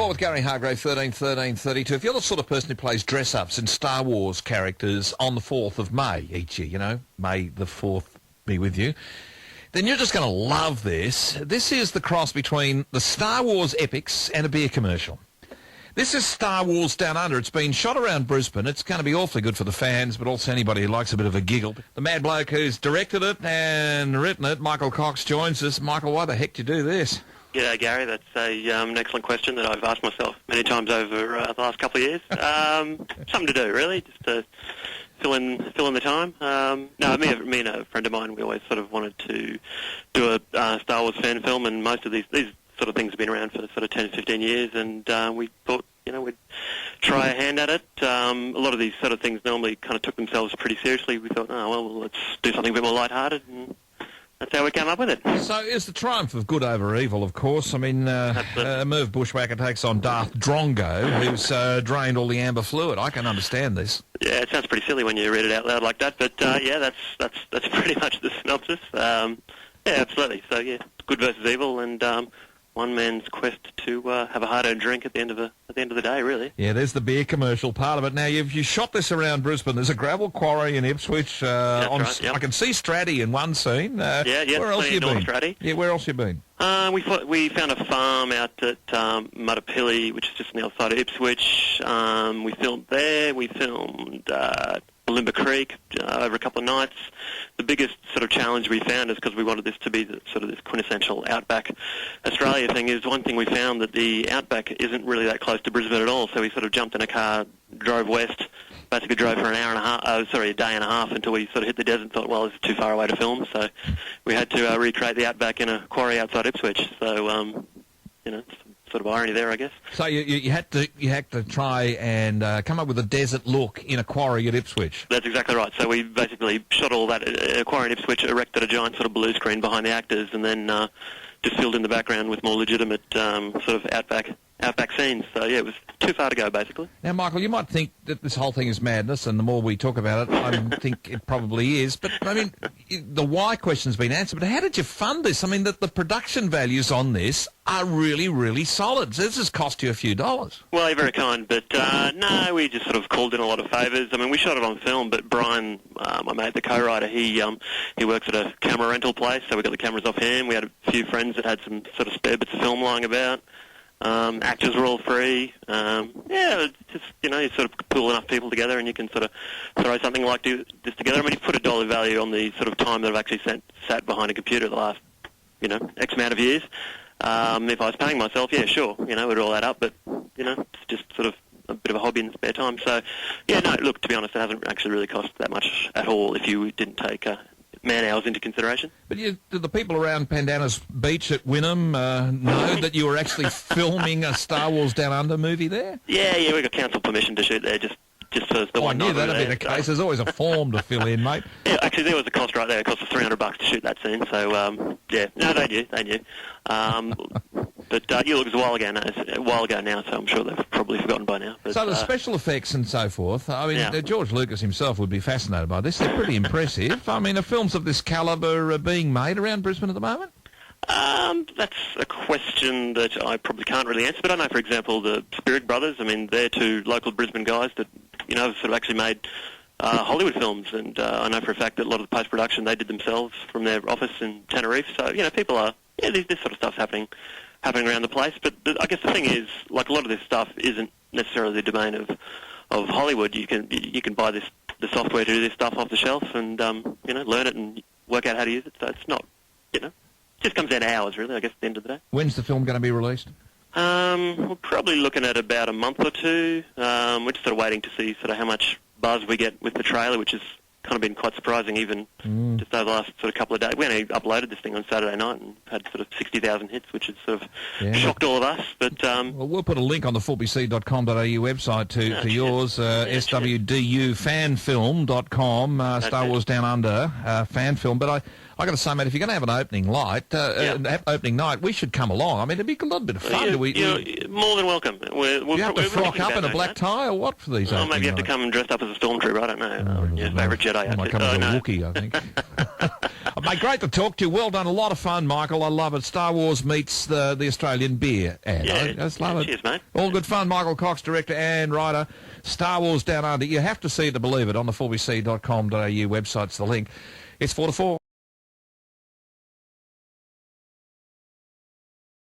Well, with Gary Hargrave, 13-13-32. If you're the sort of person who plays dress-ups in Star Wars characters on the 4th of May each year, you know, May the 4th be with you, then you're just going to love this. This is the cross between the Star Wars epics and a beer commercial. This is Star Wars Downunder. It's been shot around Brisbane. It's going to be awfully good for the fans, but also anybody who likes a bit of a giggle. The mad bloke who's directed it and written it, Michael Cox, joins us. Michael, why the heck do you do this? G'day, Gary. That's an excellent question that I've asked myself many times over the last couple of years. Something to do, really, just to fill in the time. No, me and a friend of mine, we always sort of wanted to do a Star Wars fan film, and most of these sort of things have been around for sort of 10 to 15 years, and we thought, you know, we'd try a hand at it. A lot of these sort of things normally kind of took themselves pretty seriously. We thought, oh, well, let's do something a bit more lighthearted, and that's how we came up with it. So it's the triumph of good over evil, of course. I mean, Merv Bushwhacker takes on Darth Drongo, who's drained all the amber fluid. I can understand this. Yeah, it sounds pretty silly when you read it out loud like that, but yeah, that's pretty much the synopsis. Yeah, absolutely. So yeah, good versus evil, and one man's quest to have a hard-earned drink at the end of the day, really. Yeah, there's the beer commercial part of it. Now, you shot this around Brisbane. There's a gravel quarry in Ipswich. Right, yep. I can see Stratty in one scene. Where else you been? Stratty. Yeah, where else you been? We found a farm out at Mudapilly, which is just on the other side of Ipswich. We filmed there. We filmed Limber Creek over a couple of nights. The biggest sort of challenge we found is, because we wanted this to be sort of this quintessential outback Australia thing, is one thing we found that the outback isn't really that close to Brisbane at all. So we sort of jumped in a car, drove west, basically drove for a day and a half until we sort of hit the desert and thought, well, it's too far away to film. So we had to recreate the outback in a quarry outside Ipswich. So, you know, sort of irony there, I guess. So you had to try and come up with a desert look in a quarry at Ipswich. That's exactly right. So we basically shot all that at a quarry in Ipswich, erected a giant sort of blue screen behind the actors, and then just filled in the background with more legitimate sort of outback scenes. So yeah, it was too far to go, basically. Now, Michael, you might think that this whole thing is madness, and the more we talk about it, I think it probably is. But, I mean, the why question's been answered, but how did you fund this? I mean, the production values on this are really, really solid. So this has cost you a few dollars. Well, you're very kind, but no, we just sort of called in a lot of favours. I mean, we shot it on film, but Brian, my mate, the co-writer, he works at a camera rental place, so we got the cameras off him. We had a few friends that had some sort of spare bits of film lying about. Actors were all free. Yeah, it's just, you know, you sort of pull enough people together and you can sort of throw something like this together. I mean, you put a dollar value on the sort of time that I've actually sat behind a computer the last, you know, X amount of years. If I was paying myself, yeah, sure, you know, it would all add up, but, you know, it's just sort of a bit of a hobby in the spare time. So, yeah, no, look, to be honest, it hasn't actually really cost that much at all if you didn't take man-hours into consideration. But do the people around Pandanus Beach at Wynnum know that you were actually filming a Star Wars Down Under movie there? Yeah, we got council permission to shoot there just for the one night. I knew that'd be the case. There's always a form to fill in, mate. Yeah, actually, there was a cost right there. It cost us $300 to shoot that scene. So, yeah, no, they knew. But you look, it was a while ago now, so I'm sure they've probably forgotten by now. But, so the special effects and so forth, I mean, George Lucas himself would be fascinated by this. They're pretty impressive. I mean, are films of this calibre being made around Brisbane at the moment? That's a question that I probably can't really answer, but I know, for example, the Spirit Brothers, I mean, they're two local Brisbane guys that, you know, have sort of actually made Hollywood films, and I know for a fact that a lot of the post-production they did themselves from their office in Tenerife. So, you know, people are, yeah, this sort of stuff's happening around the place. But I guess the thing is, like, a lot of this stuff isn't necessarily the domain of Hollywood. You can buy the software to do this stuff off the shelf and, you know, learn it and work out how to use it. So it's not, you know, it just comes down to hours, really, I guess, at the end of the day. When's the film going to be released? We're probably looking at about a month or two. We're just sort of waiting to see sort of how much buzz we get with the trailer, which has kind of been quite surprising even just over the last sort of couple of days. We only uploaded this thing on Saturday night and had sort of 60,000 hits, which has sort of shocked all of us. But well, we'll put a link on the 4bc.com.au website to yours, swdufanfilm.com, Star Wars Down Under fan film. But I got to say, mate, if you're going to have an opening night, we should come along. I mean, it'd be a little bit of fun. You're more than welcome. You have to frock up in a black tie or what for these? Maybe you have to come dressed up as a stormtrooper. I don't know. Your favourite Jedi. I might come as a Wookiee, I think. Mate, great to talk to you. Well done. A lot of fun, Michael. I love it. Star Wars meets the Australian beer ad. Yeah, I just love it. cheers, mate. All good fun. Michael Cox, director and writer. Star Wars Downunder. You have to see it to believe it on the 4bc.com.au website's the link. It's 4 to 4.